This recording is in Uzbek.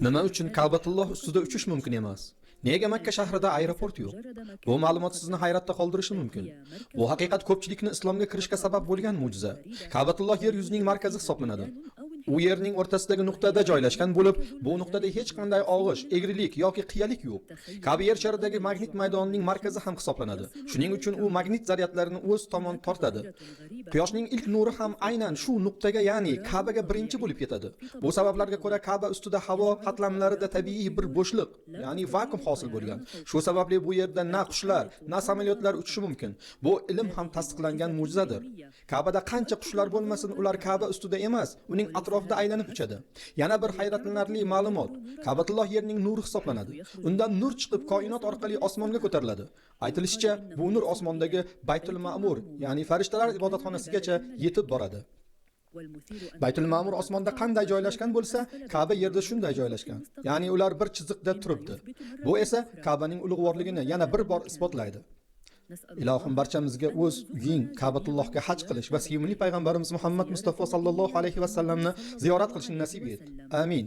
Nima uchun Ka'batulloh ustida uchish mumkin emas? Nega Makka shahrida aeroport yo'q? Bu ma'lumot sizni hayratda qoldirishi mumkin. Bu haqiqat ko'pchilikni islomga kirishga sabab bo'lgan mo'jiza. Ka'batulloh yer yuzining markazi hisoblanadi. U yerning o'rtasidagi nuqtada joylashgan bo'lib, bu nuqtada hech qanday og'ish, egrilik yoki qiyalik yo'q. Ka'ba yer sharidagi magnit maydonining markazi ham hisoblanadi. Shuning uchun u magnit zaryadlarini o'z tomon tortadi. Quyoshning ilk nuri ham aynan shu nuqtaga, ya'ni Ka'baga birinchi bo'lib yetadi. Bu sabablarga ko'ra Ka'ba ustida havo qatlamlarida tabiiy bir bo'shliq, ya'ni vakuum hosil bo'lgan. Shu sababli bu yerda na qushlar, na samolyotlar uchishi mumkin. Bu ilm ham tasdiqlangan mo'jizadir. Ka'bada qancha qushlar bo'lmasin, ular Ka'ba ustida emas, uning atrofida aylanib uchadi. Yana bir hayratlanarli ma'lumot. Ka'batulloh yerning nuri hisoblanadi. Undan nur chiqib koinot orqali osmonga ko'tariladi. Aytilishicha, bu nur osmondagi Baytul Ma'mur, ya'ni farishtalar ibodatxonasigacha yetib boradi. Baytul Ma'mur osmonda qanday joylashgan bo'lsa, Ka'ba yerda shunday joylashgan. Ya'ni ular bir chiziqda turibdi. Bu esa Ka'baning ulug'vorligini yana bir bor isbotlaydi. Ilohim barchamizga o'z uying Ka'batullohga haj qilish va sevimli payg'ambarimiz Muhammad Mustafa sallallohu alayhi va sallamni ziyorat qilishni nasib et. Amin.